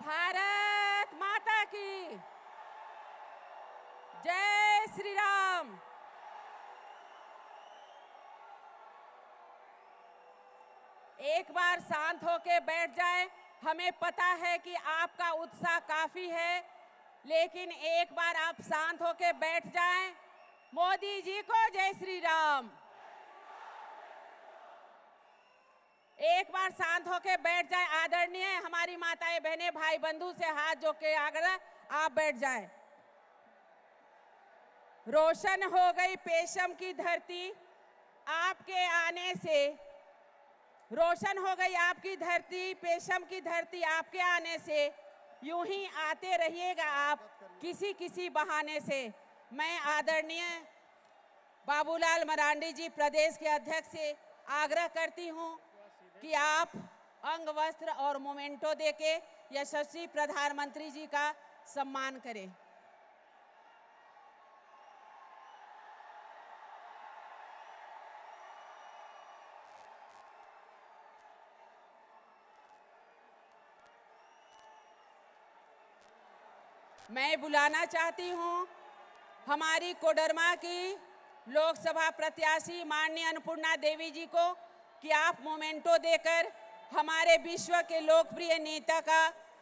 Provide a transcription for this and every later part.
भारत माता की जय श्री राम। एक बार शांत होके बैठ जाए। हमें पता है कि आपका उत्साह काफी है, लेकिन एक बार आप शांत होके बैठ जाएं। मोदी जी को जय श्री राम। एक बार शांत होके बैठ जाए। आदरणीय हमारी माताएं बहनें भाई बंधु से हाथ जोड़ के आग्रह, आप बैठ जाएं। रोशन हो गई पेशम की धरती आपके आने से। रोशन हो गई आपकी धरती, पेशम की धरती आपके आने से। यूं ही आते रहिएगा आप किसी किसी बहाने से। मैं आदरणीय बाबूलाल मरांडी जी प्रदेश के अध्यक्ष से आग्रह करती हूं कि आप अंग वस्त्र और मोमेंटो देके यशस्वी प्रधानमंत्री जी का सम्मान करें। मैं बुलाना चाहती हूं हमारी कोडरमा की लोकसभा प्रत्याशी माननीय अन्नपूर्णा देवी जी को कि आप मोमेंटो देकर हमारे विश्व के लोकप्रिय नेता का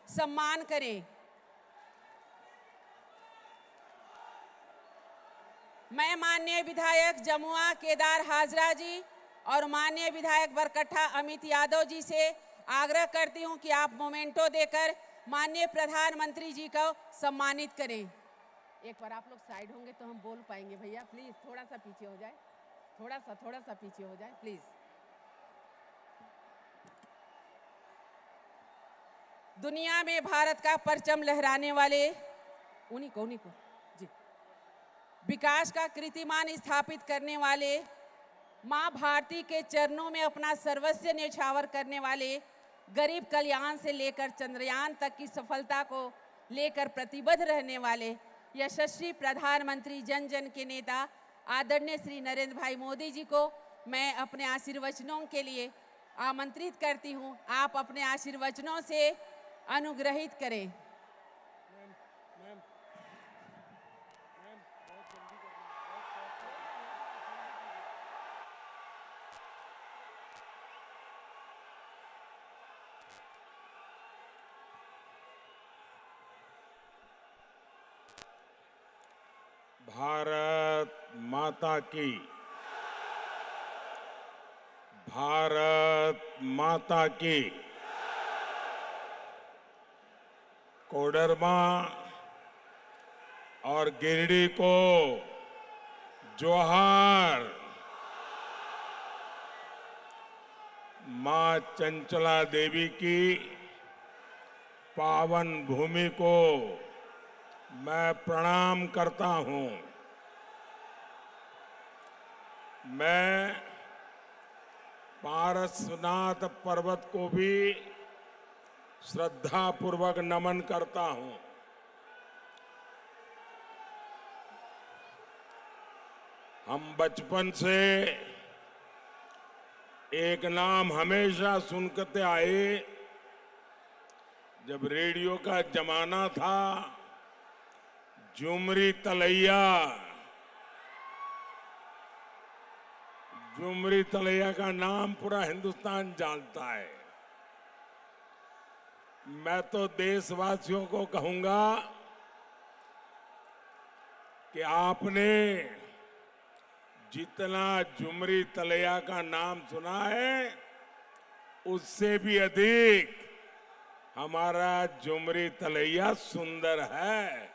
सम्मान करें। मैं माननीय विधायक जमुआ केदार हाजरा जी और माननीय विधायक बरकट्ठा अमित यादव जी से आग्रह करती हूं कि आप मोमेंटो देकर माननीय प्रधानमंत्री जी को सम्मानित करें। एक बार आप लोग साइड होंगे तो हम बोल पाएंगे। भैया प्लीज थोड़ा सा पीछे हो जाए, थोड़ा सा पीछे हो जाए प्लीज। दुनिया में भारत का परचम लहराने वाले उन्हीं को जी, विकास का कीर्तिमान स्थापित करने वाले, मां भारती के चरणों में अपना सर्वस्व न्यौछावर करने वाले, गरीब कल्याण से लेकर चंद्रयान तक की सफलता को लेकर प्रतिबद्ध रहने वाले यशस्वी प्रधानमंत्री जन जन के नेता आदरणीय श्री नरेंद्र भाई मोदी जी को मैं अपने आशीर्वचनों के लिए आमंत्रित करती हूं। आप अपने आशीर्वचनों से अनुग्रहित करें। भारत माता की, भारत माता की। कोडरमा और गिरिडीह को जोहार। मां चंचला देवी की पावन भूमि को मैं प्रणाम करता हूं। मैं पारसनाथ पर्वत को भी श्रद्धापूर्वक नमन करता हूं। हम बचपन से एक नाम हमेशा सुनते आए। जब रेडियो का जमाना था, झुमरी तलैया। झुमरी तलैया का नाम पूरा हिंदुस्तान जानता है। मैं तो देशवासियों को कहूंगा कि आपने जितना झुमरी तलैया का नाम सुना है, उससे भी अधिक हमारा झुमरी तलैया सुंदर है।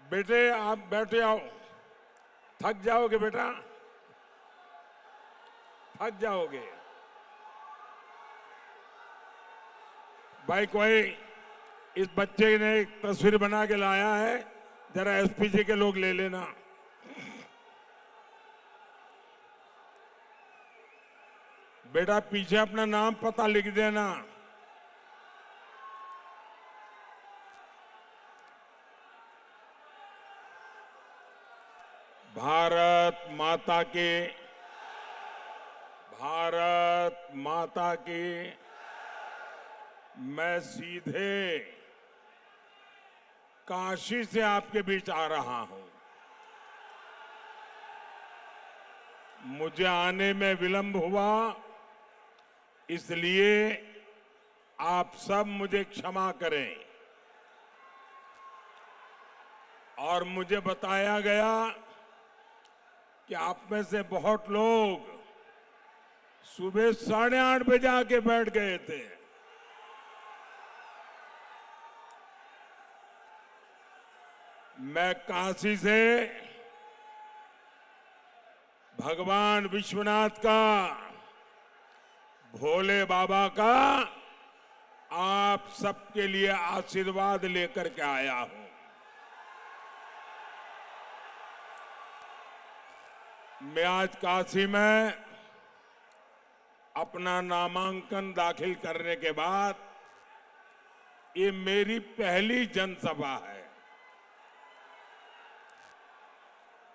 बेटे आप बैठे आओ, थक जाओगे बेटा, थक जाओगे। भाई कोई इस बच्चे ने एक तस्वीर बना के लाया है, जरा एसपीजी के लोग ले लेना। बेटा पीछे अपना नाम पता लिख देना। भारत माता के, माता की। मैं सीधे काशी से आपके बीच आ रहा हूं। मुझे आने में विलंब हुआ, इसलिए आप सब मुझे क्षमा करें। और मुझे बताया गया कि आप में से बहुत लोग सुबह 8:30 बजे आके बैठ गए थे। मैं काशी से भगवान विश्वनाथ का, भोले बाबा का आप सबके लिए आशीर्वाद लेकर के आया हूं। मैं आज काशी में अपना नामांकन दाखिल करने के बाद ये मेरी पहली जनसभा है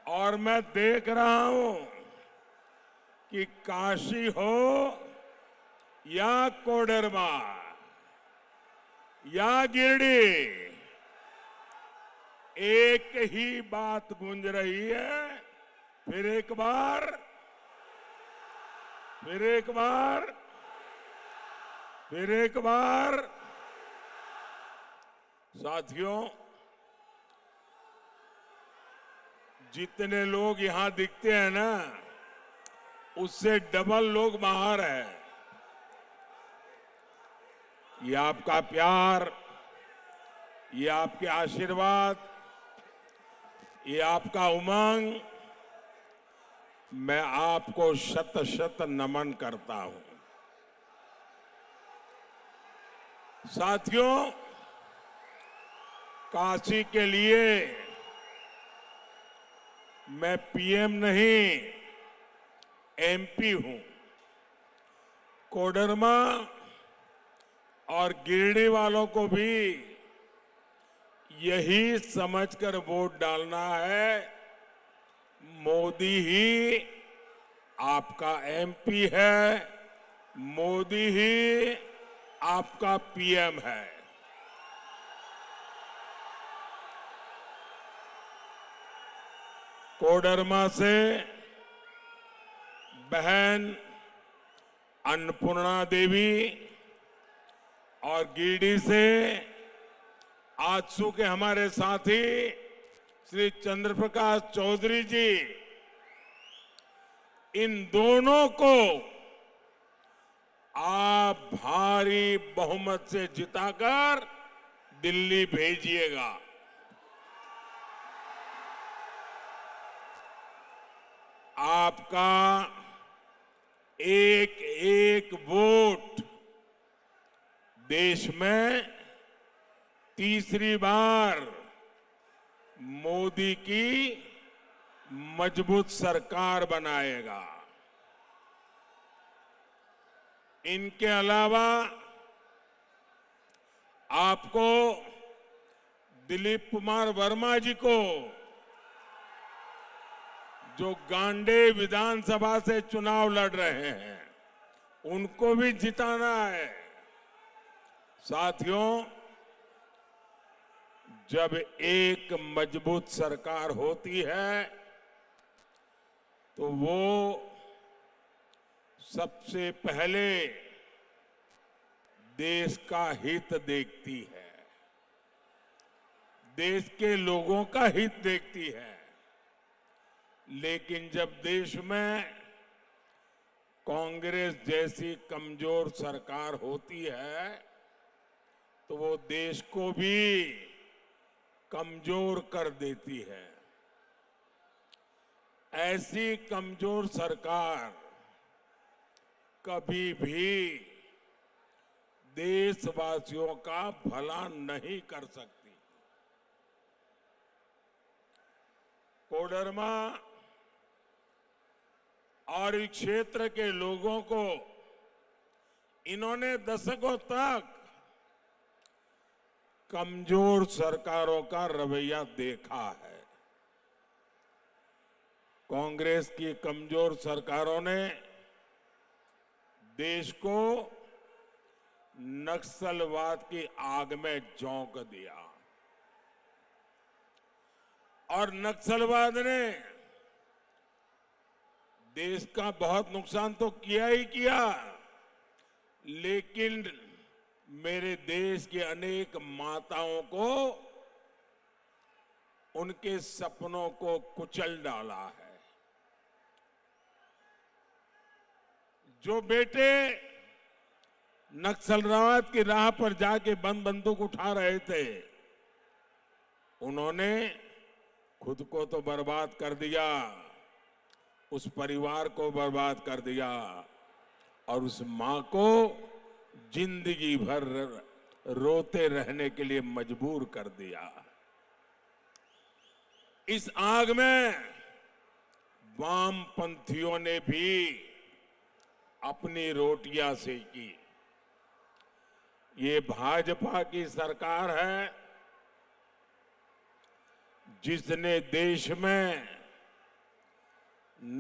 और मैं देख रहा हूं कि काशी हो या कोडरमा या गिरिडीह, एक ही बात गूंज रही है। फिर एक बार, फिर एक बार, फिर एक बार। साथियों, जितने लोग यहां दिखते हैं ना, उससे डबल लोग बाहर हैं। ये आपका प्यार, ये आपके आशीर्वाद, ये आपका उमंग, मैं आपको शत शत नमन करता हूं। साथियों, काशी के लिए मैं पीएम नहीं, एमपी हूं। कोडरमा और गिरिडीह वालों को भी यही समझकर वोट डालना है, मोदी ही आपका एमपी है, मोदी ही आपका पीएम है। कोडरमा से बहन अन्नपूर्णा देवी और गिरिडीह से आजसू के हमारे साथी श्री चंद्रप्रकाश चौधरी जी, इन दोनों को आप भारी बहुमत से जिताकर दिल्ली भेजिएगा। आपका एक एक वोट देश में तीसरी बार मोदी की मजबूत सरकार बनाएगा। इनके अलावा आपको दिलीप कुमार वर्मा जी को, जो गांडे विधानसभा से चुनाव लड़ रहे हैं, उनको भी जिताना है। साथियों, जब एक मजबूत सरकार होती है तो वो सबसे पहले देश का हित देखती है, देश के लोगों का हित देखती है। लेकिन जब देश में कांग्रेस जैसी कमजोर सरकार होती है तो वो देश को भी कमजोर कर देती है। ऐसी कमजोर सरकार कभी भी देशवासियों का भला नहीं कर सकती। कोडरमा और इस क्षेत्र के लोगों को इन्होंने दशकों तक कमजोर सरकारों का रवैया देखा है। कांग्रेस की कमजोर सरकारों ने देश को नक्सलवाद की आग में झोंक दिया और नक्सलवाद ने देश का बहुत नुकसान तो किया ही किया, लेकिन मेरे देश की अनेक माताओं को, उनके सपनों को कुचल डाला है। जो बेटे नक्सलवाद की राह पर जाके बंदूक उठा रहे थे, उन्होंने खुद को तो बर्बाद कर दिया, उस परिवार को बर्बाद कर दिया और उस मां को जिंदगी भर रोते रहने के लिए मजबूर कर दिया। इस आग में वामपंथियों ने भी अपनी रोटियां सेकी। ये भाजपा की सरकार है जिसने देश में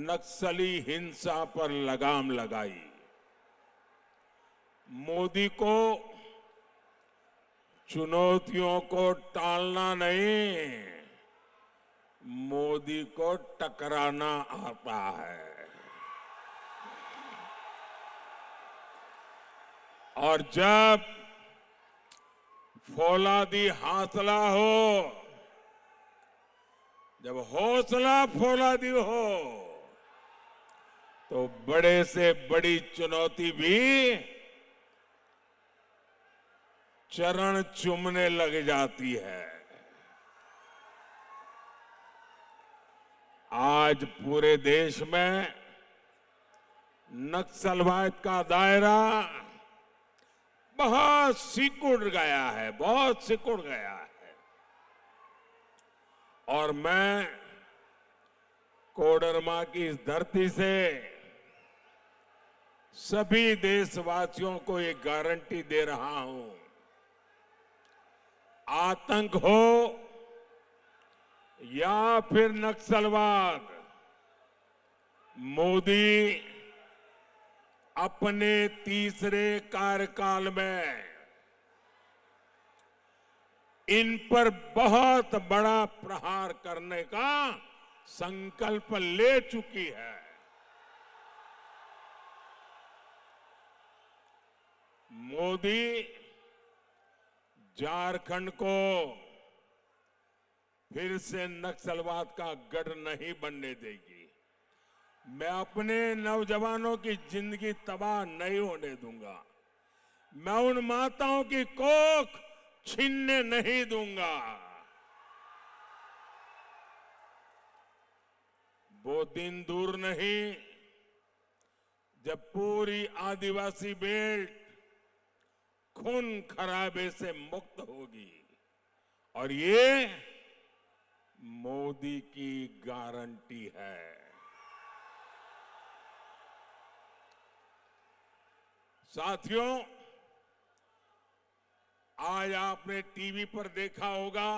नक्सली हिंसा पर लगाम लगाई। मोदी को चुनौतियों को टालना नहीं, मोदी को टकराना आता है। और जब फौलादी हौसला हो, जब हौसला फौलादी हो, तो बड़े से बड़ी चुनौती भी चरण चूमने लग जाती है। आज पूरे देश में नक्सलवाद का दायरा बहुत सिकुड़ गया है, बहुत सिकुड़ गया है। और मैं कोडरमा की इस धरती से सभी देशवासियों को ये गारंटी दे रहा हूं, आतंक हो या फिर नक्सलवाद, मोदी अपने तीसरे कार्यकाल में इन पर बहुत बड़ा प्रहार करने का संकल्प ले चुकी है। मोदी झारखंड को फिर से नक्सलवाद का गढ़ नहीं बनने देगी। मैं अपने नौजवानों की जिंदगी तबाह नहीं होने दूंगा। मैं उन माताओं की कोख छीनने नहीं दूंगा। वो दिन दूर नहीं जब पूरी आदिवासी बेल्ट खून खराबे से मुक्त होगी, और ये मोदी की गारंटी है। साथियों, आज आपने टीवी पर देखा होगा,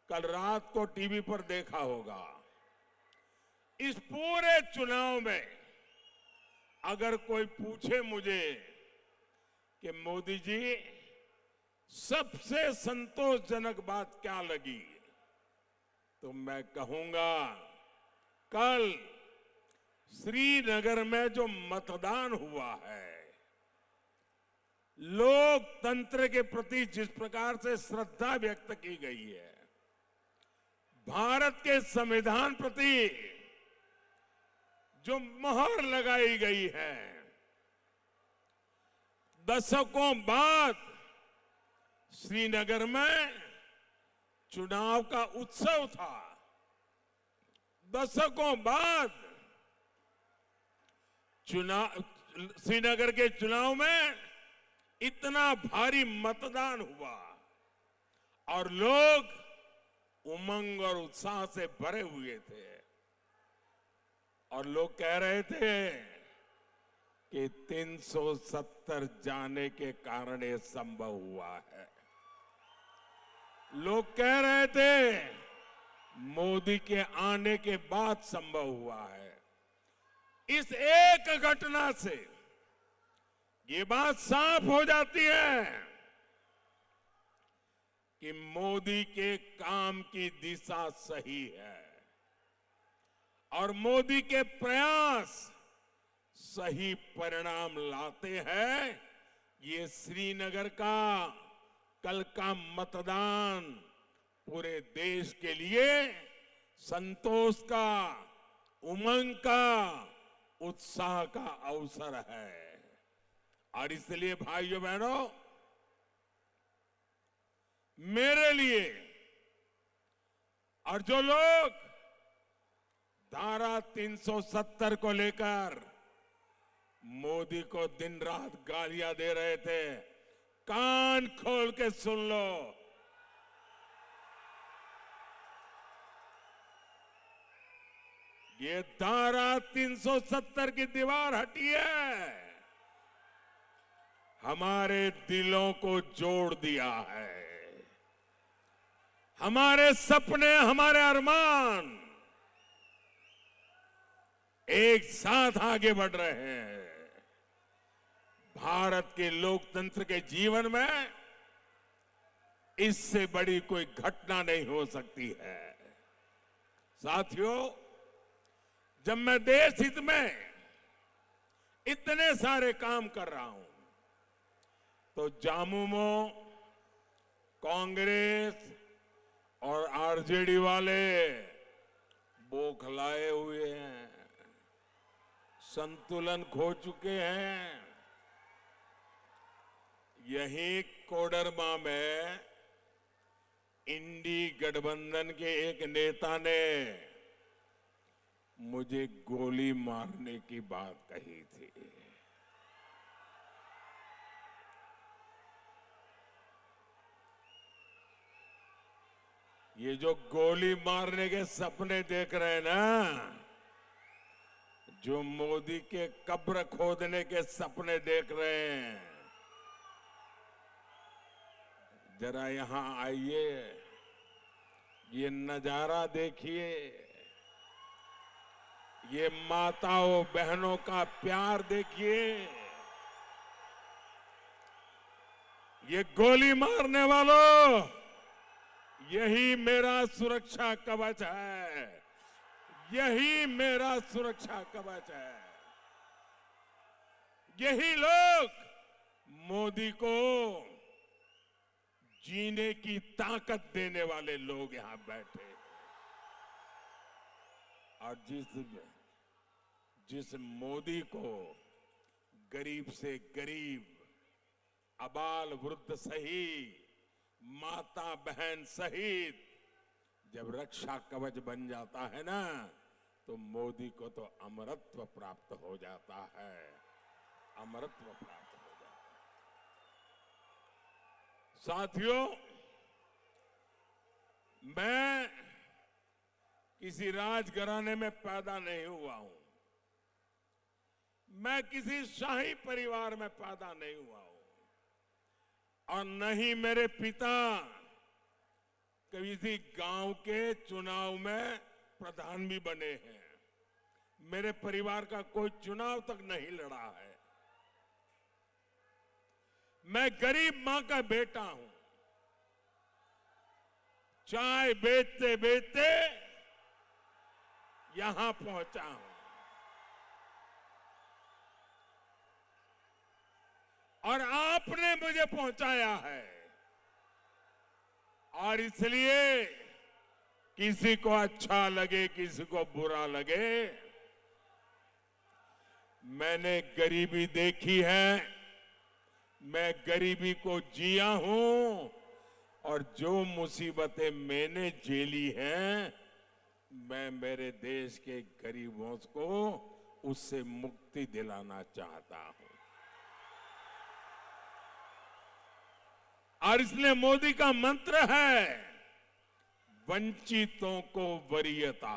कल रात को टीवी पर देखा होगा, इस पूरे चुनाव में अगर कोई पूछे मुझे कि मोदी जी सबसे संतोषजनक बात क्या लगी, तो मैं कहूंगा कल श्रीनगर में जो मतदान हुआ है, लोकतंत्र के प्रति जिस प्रकार से श्रद्धा व्यक्त की गई है, भारत के संविधान प्रति जो मोहर लगाई गई है, दशकों बाद श्रीनगर में चुनाव का उत्सव था। दशकों बाद श्रीनगर के चुनाव में इतना भारी मतदान हुआ और लोग उमंग और उत्साह से भरे हुए थे, और लोग कह रहे थे कि 370 जाने के कारण ये संभव हुआ है। लोग कह रहे थे मोदी के आने के बाद संभव हुआ है। इस एक घटना से ये बात साफ हो जाती है कि मोदी के काम की दिशा सही है और मोदी के प्रयास सही परिणाम लाते हैं। ये श्रीनगर का कल का मतदान पूरे देश के लिए संतोष का, उमंग का, उत्साह का अवसर है। और इसलिए भाइयों बहनों, मेरे लिए और जो लोग धारा 370 को लेकर मोदी को दिन रात गालियां दे रहे थे, कान खोल के सुन लो। ये धारा 370 की दीवार हटी है, हमारे दिलों को जोड़ दिया है। हमारे सपने, हमारे अरमान एक साथ आगे बढ़ रहे हैं। भारत के लोकतंत्र के जीवन में इससे बड़ी कोई घटना नहीं हो सकती है। साथियों, जब मैं देश हित में इतने सारे काम कर रहा हूं तो जामुमो कांग्रेस और आरजेडी वाले बौखलाए हुए हैं, संतुलन खो चुके हैं। यही कोडरमा में इंडी गठबंधन के एक नेता ने मुझे गोली मारने की बात कही थी। ये जो गोली मारने के सपने देख रहे हैं ना, जो मोदी के कब्र खोदने के सपने देख रहे हैं, जरा यहां आइए, ये नजारा देखिए, ये माताओं बहनों का प्यार देखिए। ये गोली मारने वालों, यही मेरा सुरक्षा कवच है, यही मेरा सुरक्षा कवच है। यही लोग मोदी को जीने की ताकत देने वाले लोग यहां बैठे हैं। और जिस मोदी को गरीब से गरीब, अबाल वृद्ध सहित, माता बहन सहित जब रक्षा कवच बन जाता है ना, तो मोदी को तो अमरत्व प्राप्त हो जाता है, अमरत्व प्राप्त हो जाता है। साथियों, मैं किसी राजघराने में पैदा नहीं हुआ हूं, मैं किसी शाही परिवार में पैदा नहीं हुआ हूं, और न ही मेरे पिता किसी गांव के चुनाव में प्रधान भी बने हैं। मेरे परिवार का कोई चुनाव तक नहीं लड़ा है। मैं गरीब मां का बेटा हूं। चाय बेचते बेचते यहां पहुंचा हूं, और आपने मुझे पहुंचाया है। और इसलिए किसी को अच्छा लगे, किसी को बुरा लगे, मैंने गरीबी देखी है, मैं गरीबी को जिया हूं, और जो मुसीबतें मैंने झेली हैं, मैं मेरे देश के गरीबों को उससे मुक्ति दिलाना चाहता हूं। और इसलिए मोदी का मंत्र है, वंचितों को वरीयता।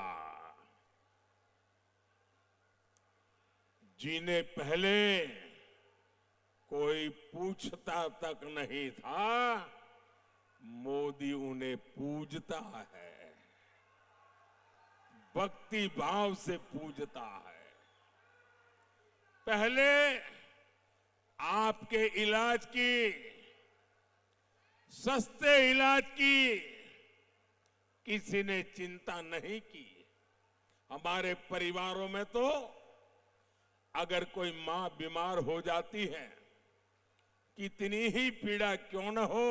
जिन्हें पहले कोई पूछता तक नहीं था, मोदी उन्हें पूजता है, भक्ति भाव से पूजता है। पहले आपके इलाज की, सस्ते इलाज की किसी ने चिंता नहीं की। हमारे परिवारों में तो अगर कोई मां बीमार हो जाती है, कितनी ही पीड़ा क्यों न हो,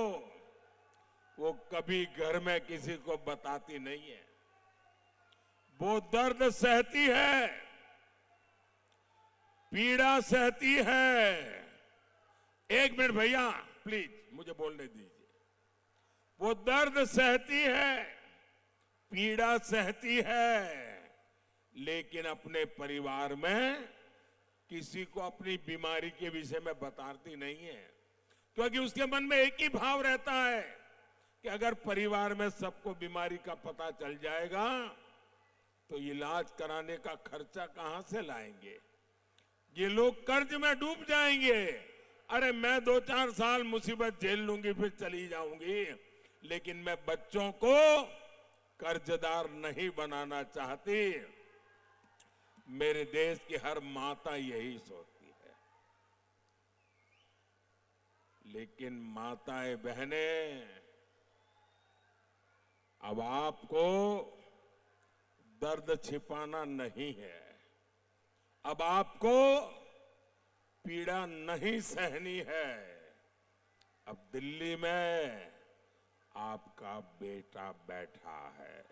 वो कभी घर में किसी को बताती नहीं है। वो दर्द सहती है, पीड़ा सहती है। एक मिनट भैया प्लीज मुझे बोलने दीजिए। वो दर्द सहती है, पीड़ा सहती है, लेकिन अपने परिवार में किसी को अपनी बीमारी के विषय में बताती नहीं है, क्योंकि उसके मन में एक ही भाव रहता है कि अगर परिवार में सबको बीमारी का पता चल जाएगा तो इलाज कराने का खर्चा कहां से लाएंगे। ये लोग कर्ज में डूब जाएंगे। अरे मैं 2-4 साल मुसीबत झेल लूंगी फिर चली जाऊंगी, लेकिन मैं बच्चों को कर्जदार नहीं बनाना चाहती। मेरे देश की हर माता यही सोचती है। लेकिन माताएं बहनें, अब आपको दर्द छिपाना नहीं है, अब आपको पीड़ा नहीं सहनी है। अब दिल्ली में आपका बेटा बैठा है।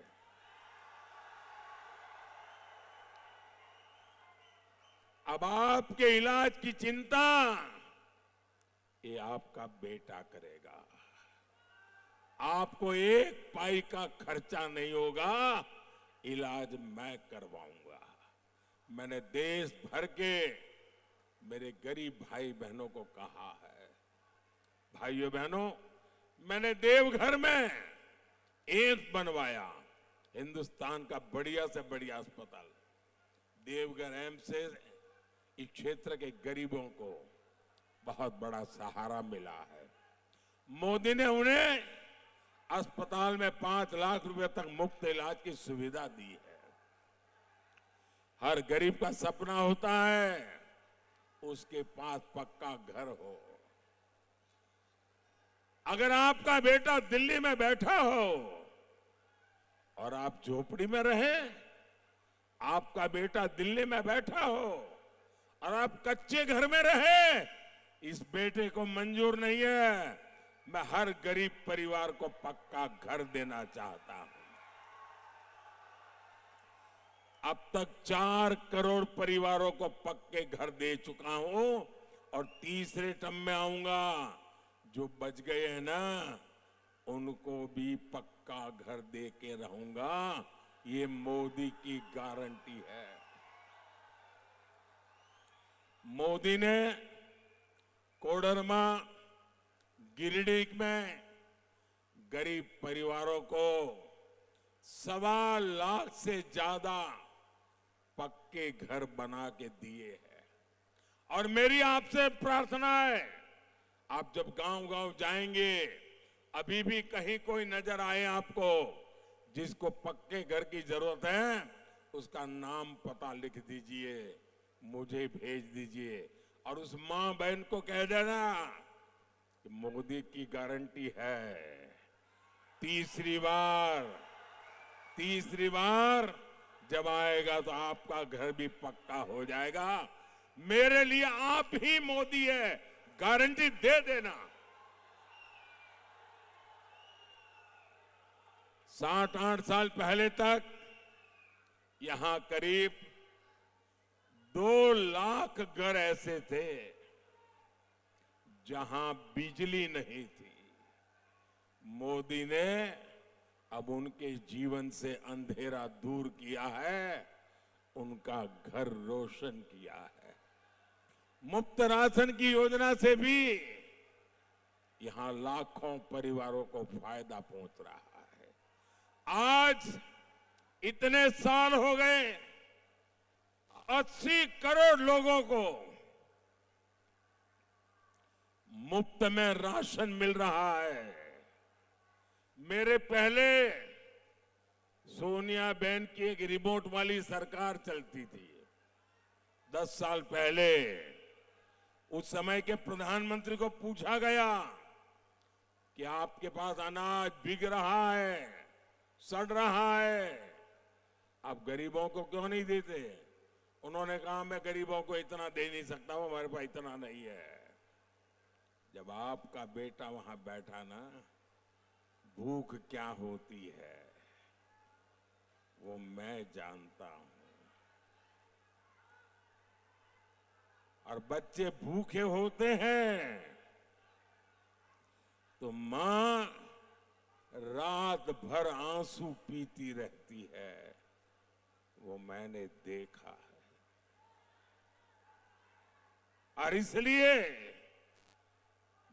अब आपके इलाज की चिंता ये आपका बेटा करेगा। आपको एक पाई का खर्चा नहीं होगा, इलाज मैं करवाऊंगा। मैंने देश भर के मेरे गरीब भाई बहनों को कहा है, भाइयों बहनों, मैंने देवघर में एम्स बनवाया, हिंदुस्तान का बढ़िया से बढ़िया अस्पताल। देवघर एम्स से इस क्षेत्र के गरीबों को बहुत बड़ा सहारा मिला है। मोदी ने उन्हें अस्पताल में 5 लाख रुपए तक मुफ्त इलाज की सुविधा दी है। हर गरीब का सपना होता है उसके पास पक्का घर हो। अगर आपका बेटा दिल्ली में बैठा हो और आप झोपड़ी में रहे, आपका बेटा दिल्ली में बैठा हो और आप कच्चे घर में रहे, इस बेटे को मंजूर नहीं है। मैं हर गरीब परिवार को पक्का घर देना चाहता हूं। अब तक 4 करोड़ परिवारों को पक्के घर दे चुका हूं और तीसरे टर्म में आऊंगा। जो बच गए हैं ना, उनको भी पक्का घर दे के रहूंगा। ये मोदी की गारंटी है। मोदी ने कोडरमा, गिरिडीह में गरीब परिवारों को 1.25 लाख से ज्यादा पक्के घर बना के दिए हैं। और मेरी आपसे प्रार्थना है, आप जब गांव-गांव जाएंगे, अभी भी कहीं कोई नजर आए आपको जिसको पक्के घर की जरूरत है, उसका नाम पता लिख दीजिए, मुझे भेज दीजिए और उस मां बहन को कह देना कि मोदी की गारंटी है। तीसरी बार जब आएगा तो आपका घर भी पक्का हो जाएगा। मेरे लिए आप ही मोदी है, गारंटी दे देना। 60-8 साल पहले तक यहां करीब 2 लाख घर ऐसे थे जहां बिजली नहीं थी। मोदी ने अब उनके जीवन से अंधेरा दूर किया है, उनका घर रोशन किया है। मुफ्त राशन की योजना से भी यहां लाखों परिवारों को फायदा पहुंच रहा है। आज इतने साल हो गए, 80 करोड़ लोगों को मुफ्त में राशन मिल रहा है। मेरे पहले सोनिया बहन की एक रिमोट वाली सरकार चलती थी 10 साल पहले। उस समय के प्रधानमंत्री को पूछा गया कि आपके पास अनाज बिक रहा है, सड़ रहा है, आप गरीबों को क्यों नहीं देते? उन्होंने कहा मैं गरीबों को इतना दे नहीं सकता हूं, हमारे पास इतना नहीं है। जब आपका बेटा वहां बैठा ना, भूख क्या होती है वो मैं जानता हूं। और बच्चे भूखे होते हैं तो मां रात भर आंसू पीती रहती है, वो मैंने देखा है। और इसलिए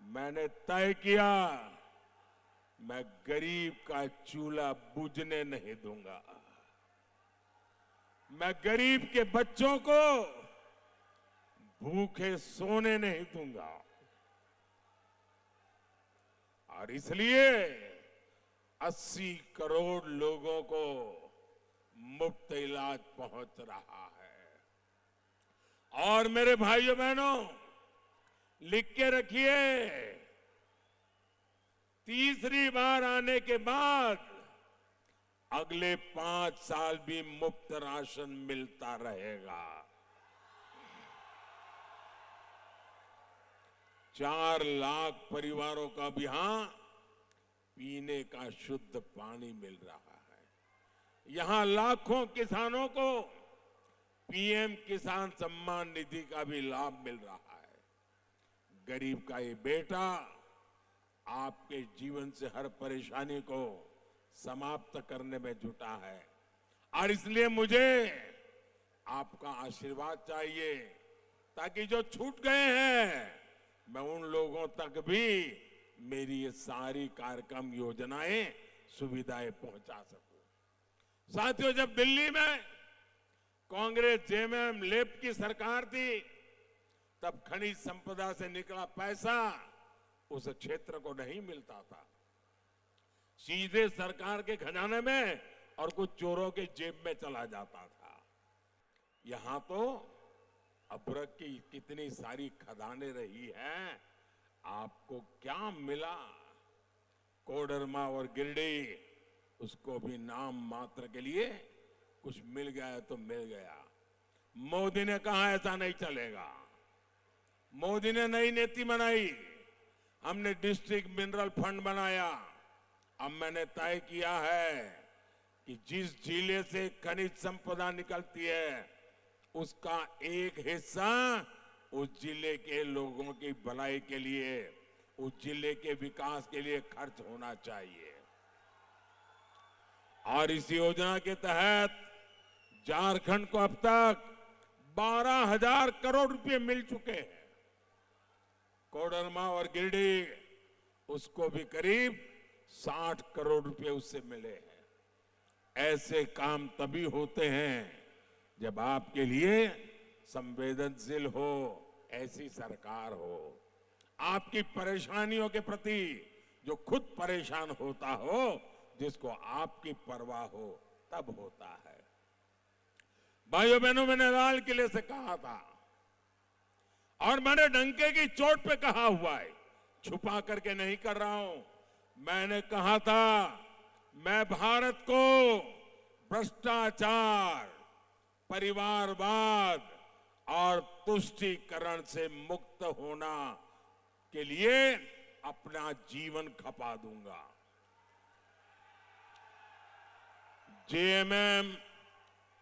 मैंने तय किया, मैं गरीब का चूल्हा बुझने नहीं दूंगा। मैं गरीब के बच्चों को भूखे सोने नहीं दूंगा। और इसलिए 80 करोड़ लोगों को मुफ्त इलाज पहुंच रहा है। और मेरे भाइयों बहनों, लिख के रखिए, तीसरी बार आने के बाद अगले 5 साल भी मुफ्त राशन मिलता रहेगा। 4 लाख परिवारों का भी यहां पीने का शुद्ध पानी मिल रहा है। यहां लाखों किसानों को पीएम किसान सम्मान निधि का भी लाभ मिल रहा है। गरीब का ये बेटा आपके जीवन से हर परेशानी को समाप्त करने में जुटा है। और इसलिए मुझे आपका आशीर्वाद चाहिए, ताकि जो छूट गए हैं मैं उन लोगों तक भी मेरी ये सारी कार्यक्रम योजनाएं सुविधाएं पहुंचा सकूं। साथियों, जब दिल्ली में कांग्रेस जेएमएम लेफ्ट की सरकार थी, तब खनिज संपदा से निकला पैसा उस क्षेत्र को नहीं मिलता था, सीधे सरकार के खजाने में और कुछ चोरों के जेब में चला जाता था। यहां तो अभ्रक की कितनी सारी खदानें रही हैं, आपको क्या मिला? कोडरमा और गिरिडीह, उसको भी नाम मात्र के लिए कुछ मिल गया तो मिल गया। मोदी ने कहा ऐसा नहीं चलेगा। मोदी ने नई नीति बनाई, हमने डिस्ट्रिक्ट मिनरल फंड बनाया। अब मैंने तय किया है कि जिस जिले से खनिज संपदा निकलती है उसका एक हिस्सा उस जिले के लोगों की भलाई के लिए, उस जिले के विकास के लिए खर्च होना चाहिए। और इस योजना के तहत झारखंड को अब तक 12,000 करोड़ रुपए मिल चुके हैं। कोडरमा और गिरिडीह, उसको भी करीब 60 करोड़ रुपए उससे मिले हैं। ऐसे काम तभी होते हैं जब आपके लिए संवेदनशील हो ऐसी सरकार हो, आपकी परेशानियों के प्रति जो खुद परेशान होता हो, जिसको आपकी परवाह हो, तब होता है। भाइयों बहनों, मैंने लाल किले से कहा था और मैंने डंके की चोट पे कहा हुआ है, छुपा करके नहीं कर रहा हूं। मैंने कहा था मैं भारत को भ्रष्टाचार, परिवारवाद और तुष्टीकरण से मुक्त होना के लिए अपना जीवन खपा दूंगा। जेएमएम,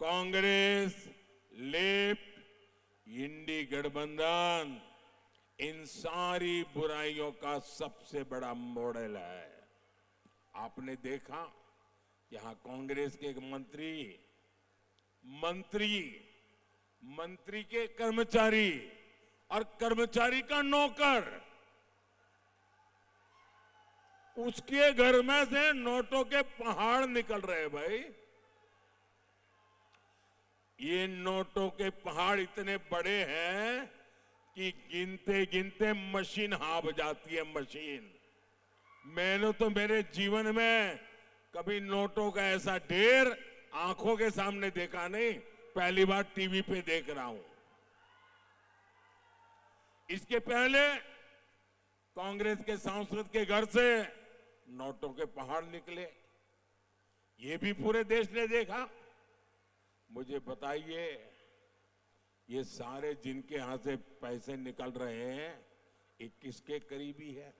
कांग्रेस, लेफ्ट, इंडी गठबंधन इन सारी बुराइयों का सबसे बड़ा मॉडल है। आपने देखा यहां कांग्रेस के एक मंत्री के कर्मचारी और कर्मचारी का नौकर, उसके घर में से नोटों के पहाड़ निकल रहे। भाई, ये नोटों के पहाड़ इतने बड़े हैं कि गिनते गिनते मशीन हाँफ जाती है। मशीन, मैंने तो मेरे जीवन में कभी नोटों का ऐसा ढेर आंखों के सामने देखा नहीं, पहली बार टीवी पे देख रहा हूं। इसके पहले कांग्रेस के सांसद के घर से नोटों के पहाड़ निकले, ये भी पूरे देश ने देखा। मुझे बताइए, ये सारे जिनके यहां से पैसे निकल रहे हैं, ये किसके करीबी है?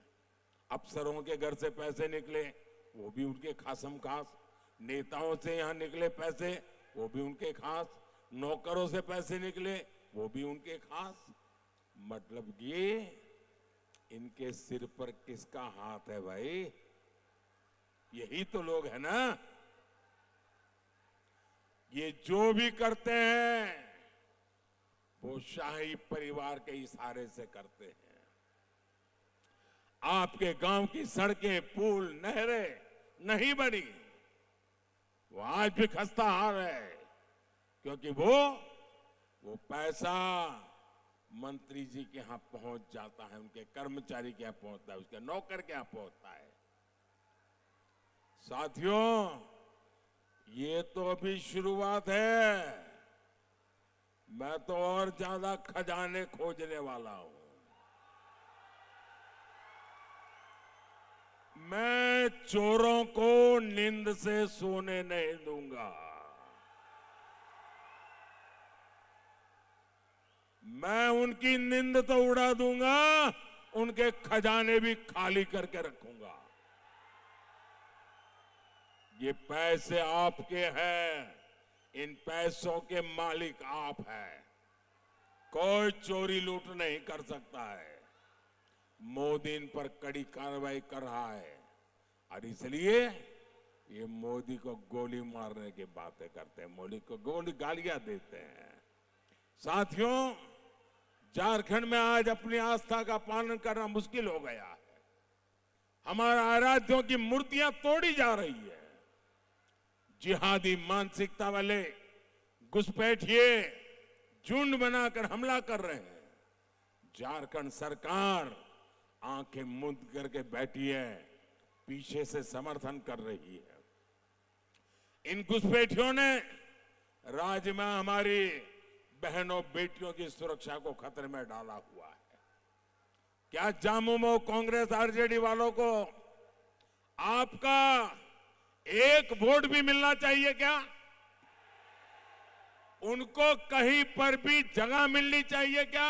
अफसरों के घर से पैसे निकले, वो भी उनके खासम खास। नेताओं से यहां निकले पैसे, वो भी उनके खास। नौकरों से पैसे निकले, वो भी उनके खास। मतलब ये इनके सिर पर किसका हाथ है भाई? यही तो लोग है ना। ये जो भी करते हैं वो शाही परिवार के इशारे से करते हैं। आपके गांव की सड़कें, पुल, नहरें नहीं बनी, वो आज भी खस्ता हाल है, क्योंकि वो पैसा मंत्री जी के यहां पहुंच जाता है, उनके कर्मचारी के यहां पहुंचता है, उसके नौकर के यहां पहुंचता है। साथियों, ये तो अभी शुरुआत है, मैं तो और ज्यादा खजाने खोजने वाला हूं। मैं चोरों को नींद से सोने नहीं दूंगा। मैं उनकी नींद तो उड़ा दूंगा, उनके खजाने भी खाली करके रखूंगा। ये पैसे आपके हैं, इन पैसों के मालिक आप हैं। कोई चोरी लूट नहीं कर सकता है। मोदी इन पर कड़ी कार्रवाई कर रहा है और इसलिए ये मोदी को गोली मारने की बातें करते हैं, मोदी को गोली गालियां देते हैं। साथियों, झारखंड में आज अपनी आस्था का पालन करना मुश्किल हो गया है। हमारा आराध्यों की मूर्तियां तोड़ी जा रही है। जिहादी मानसिकता वाले घुसपैठिए झुंड बनाकर हमला कर रहे हैं। झारखंड सरकार आंखें मूंद करके बैठी है, पीछे से समर्थन कर रही है। इन घुसपैठियों ने राज्य में हमारी बहनों बेटियों की सुरक्षा को खतरे में डाला हुआ है। क्या झामुमो कांग्रेस आरजेडी वालों को आपका एक वोट भी मिलना चाहिए क्या? उनको कहीं पर भी जगह मिलनी चाहिए क्या?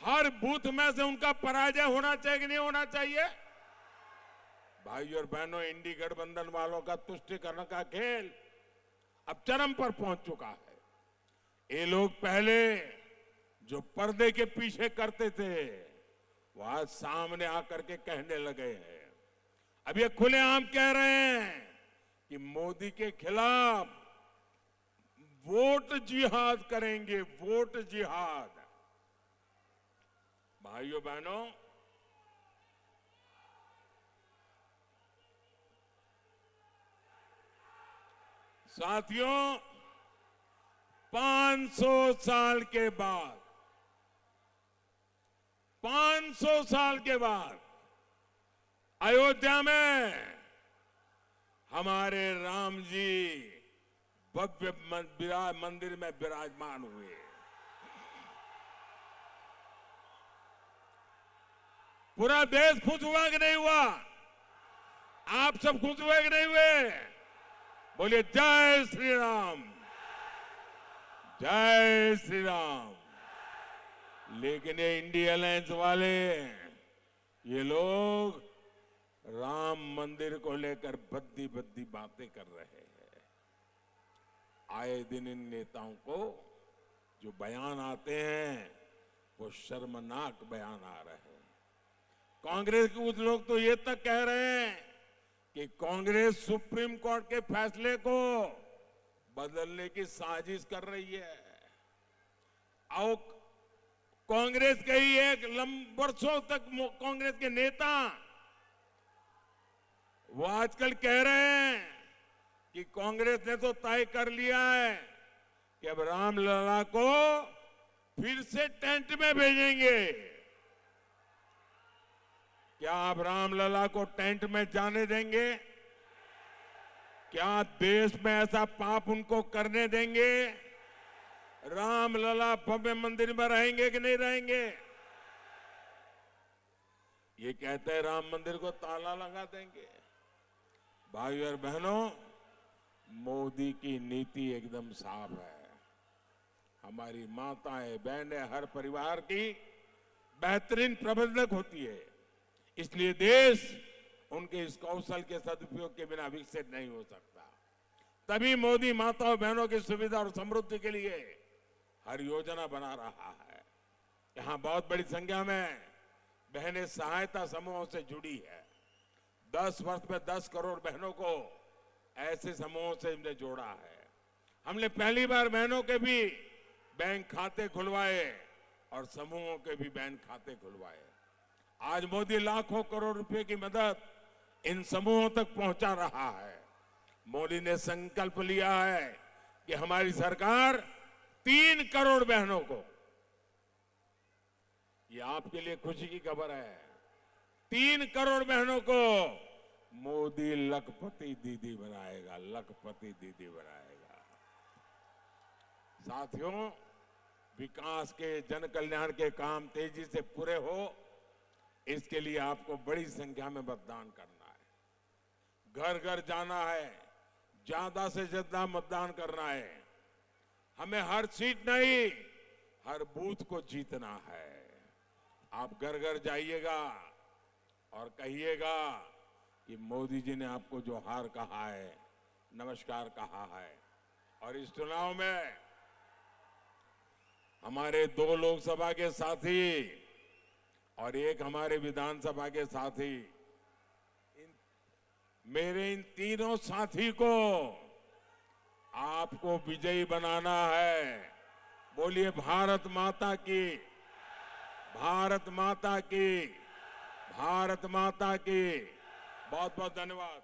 हर बूथ में से उनका पराजय होना चाहिए कि नहीं होना चाहिए? भाई और बहनों, इंडी गठबंधन वालों का तुष्टीकरण का खेल अब चरम पर पहुंच चुका है। ये लोग पहले जो पर्दे के पीछे करते थे, वो आज सामने आकर के कहने लगे हैं। अब ये खुलेआम कह रहे हैं कि मोदी के खिलाफ वोट जिहाद करेंगे, वोट जिहाद। भाइयों बहनों, साथियों, 500 साल के बाद 500 साल के बाद अयोध्या में हमारे राम जी भव्य मंदिर में विराजमान हुए। पूरा देश खुश हुआ कि नहीं हुआ? आप सब खुश हुए कि नहीं हुए? बोलिए जय श्री राम, जय श्री राम। लेकिन ये इंडिया अलायंस वाले, ये लोग राम मंदिर को लेकर बद्दी बद्दी बातें कर रहे हैं। आए दिन इन नेताओं को जो बयान आते हैं, वो शर्मनाक बयान आ रहे हैं। कांग्रेस के कुछ लोग तो ये तक कह रहे हैं कि कांग्रेस सुप्रीम कोर्ट के फैसले को बदलने की साजिश कर रही है। और कांग्रेस के ही एक वर्षों तक कांग्रेस के नेता वो आजकल कह रहे हैं कि कांग्रेस ने तो तय कर लिया है कि अब रामलला को फिर से टेंट में भेजेंगे। क्या आप रामलला को टेंट में जाने देंगे? क्या देश में ऐसा पाप उनको करने देंगे? रामलला भव्य मंदिर में रहेंगे कि नहीं रहेंगे? ये कहते हैं राम मंदिर को ताला लगा देंगे। भाइयों और बहनों, मोदी की नीति एकदम साफ है। हमारी माताएं बहनें हर परिवार की बेहतरीन प्रबंधक होती है, इसलिए देश उनके इस कौशल के सदुपयोग के बिना विकसित नहीं हो सकता। तभी मोदी माताओं बहनों की सुविधा और समृद्धि के लिए हर योजना बना रहा है। यहां बहुत बड़ी संख्या में बहनें सहायता समूहों से जुड़ी है। 10 वर्ष में 10 करोड़ बहनों को ऐसे समूहों से हमने जोड़ा है। हमने पहली बार बहनों के भी बैंक खाते खुलवाए और समूहों के भी बैंक खाते खुलवाए। आज मोदी लाखों करोड़ रुपए की मदद इन समूहों तक पहुंचा रहा है। मोदी ने संकल्प लिया है कि हमारी सरकार 3 करोड़ बहनों को, ये आपके लिए खुशी की खबर है, 3 करोड़ बहनों को मोदी लखपति दीदी बनाएगा, लखपति दीदी बनाएगा। साथियों, विकास के, जन कल्याण के काम तेजी से पूरे हो, इसके लिए आपको बड़ी संख्या में मतदान करना है। घर घर जाना है, ज्यादा से ज्यादा मतदान करना है। हमें हर सीट नहीं, हर बूथ को जीतना है। आप घर घर जाइएगा और कहिएगा कि मोदी जी ने आपको जो हार कहा है, नमस्कार कहा है। और इस चुनाव में हमारे 2 लोकसभा के साथी और 1 हमारे विधानसभा के साथी, मेरे इन तीनों साथी को आपको विजयी बनाना है। बोलिए भारत माता की, भारत माता की, भारत माता की। बहुत बहुत धन्यवाद।